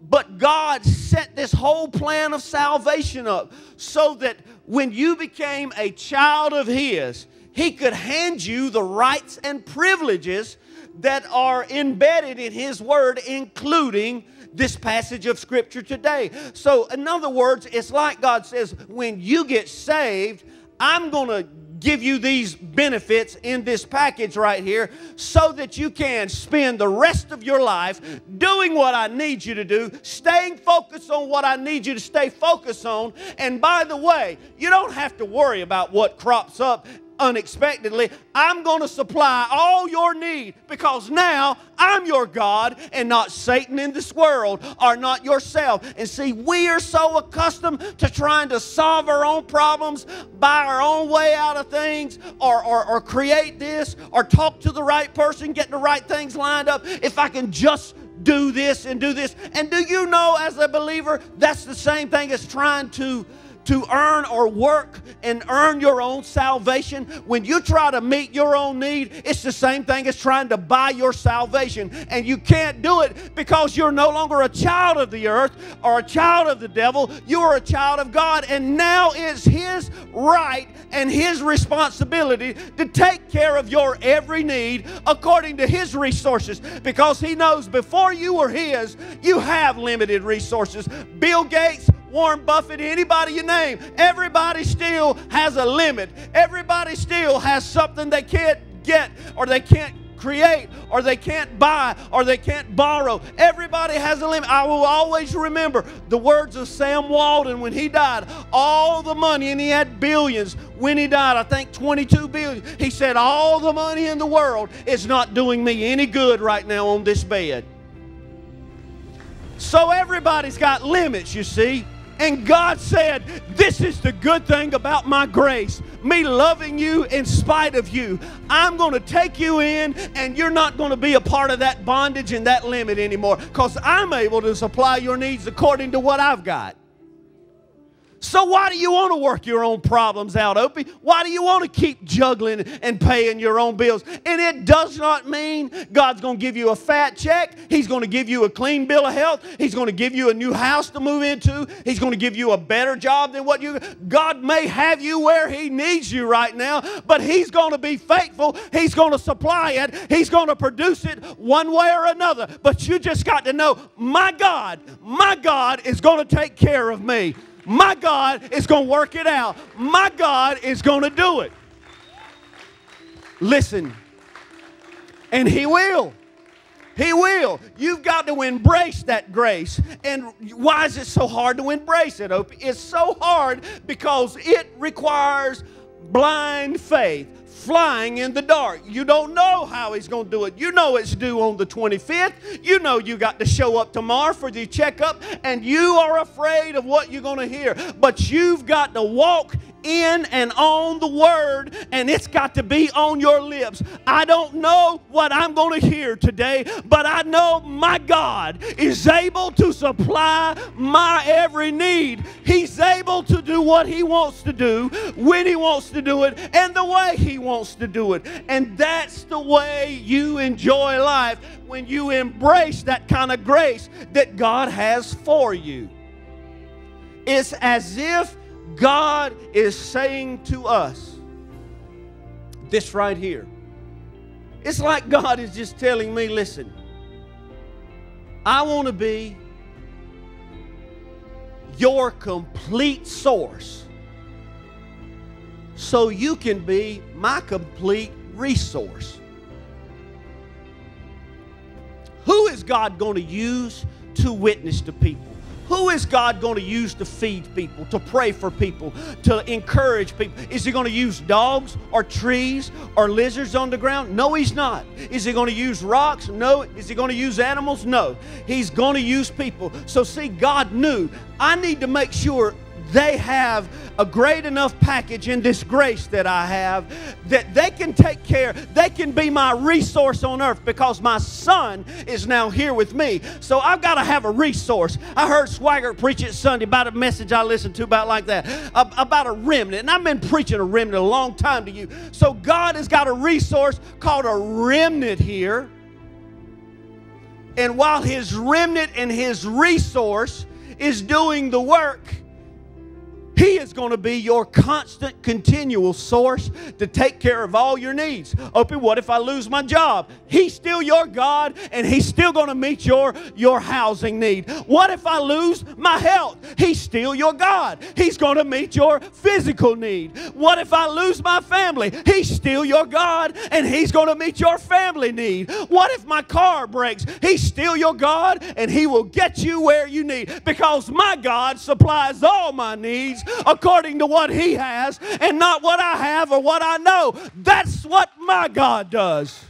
But God set this whole plan of salvation up so that when you became a child of His, He could hand you the rights and privileges that are embedded in His Word, including this passage of Scripture today. So, in other words, it's like God says, when you get saved, I'm going to give you these benefits in this package right here so that you can spend the rest of your life doing what I need you to do, staying focused on what I need you to stay focused on. And by the way, you don't have to worry about what crops up unexpectedly. I'm going to supply all your need because now I'm your God and not Satan in this world or not yourself. And see, we are so accustomed to trying to solve our own problems, buy our own way out of things, or create this, or talk to the right person, get the right things lined up. If I can just do this and do this. And do you know, as a believer, that's the same thing as trying to earn or work and earn your own salvation. When you try to meet your own need, it's the same thing as trying to buy your salvation. And you can't do it because you're no longer a child of the earth or a child of the devil. You are a child of God. And now it's His right and His responsibility to take care of your every need according to His resources, because He knows before you were His, you have limited resources. Bill Gates, Warren Buffett, anybody you name, everybody still has a limit. Everybody still has something they can't get, or they can't create, or they can't buy, or they can't borrow. Everybody has a limit. I will always remember the words of Sam Walton when he died. All the money, and he had billions when he died, I think 22 billion. He said, all the money in the world is not doing me any good right now on this bed. So everybody's got limits, you see. And God said, this is the good thing about my grace, me loving you in spite of you. I'm going to take you in, and you're not going to be a part of that bondage and that limit anymore, because I'm able to supply your needs according to what I've got. So why do you want to work your own problems out, Opie? Why do you want to keep juggling and paying your own bills? And it does not mean God's going to give you a fat check. He's going to give you a clean bill of health. He's going to give you a new house to move into. He's going to give you a better job than what you... God may have you where He needs you right now, but He's going to be faithful. He's going to supply it. He's going to produce it one way or another. But you just got to know, my God is going to take care of me. My God is going to work it out. My God is going to do it. Listen, and He will. He will. You've got to embrace that grace. And why is it so hard to embrace it, Opie? It's so hard because it requires blind faith, flying in the dark. You don't know how He's going to do it. You know it's due on the 25th. You know you got to show up tomorrow for the checkup, and you are afraid of what you're going to hear. But you've got to walk in and on the Word, and it's got to be on your lips. I don't know what I'm going to hear today, but I know my God is able to supply my every need. He's able to do what He wants to do, when He wants to do it, and the way He wants to do it. And that's the way you enjoy life, when you embrace that kind of grace that God has for you. It's as if God is saying to us this right here. It's like God is just telling me, listen, I want to be your complete source so you can be my complete resource. Who is God going to use to witness to people? Who is God going to use to feed people, to pray for people, to encourage people? Is He going to use dogs or trees or lizards on the ground? No, He's not. Is He going to use rocks? No. Is He going to use animals? No. He's going to use people. So see, God knew, I need to make sure they have a great enough package in this grace that I have that they can take care, they can be my resource on earth, because my Son is now here with me. So I've got to have a resource. I heard Swagger preach it Sunday about a message I listened to about like that, about a remnant. And I've been preaching a remnant a long time to you. So God has got a resource called a remnant here And while His remnant and His resource is doing the work, He is going to be your constant, continual source to take care of all your needs. Opie, what if I lose my job? He's still your God, and He's still going to meet your housing need. What if I lose my health? He's still your God. He's going to meet your physical need. What if I lose my family? He's still your God, and He's going to meet your family need. What if my car breaks? He's still your God, and He will get you where you need, because my God supplies all my needs according to what He has and not what I have or what I know. That's what my God does.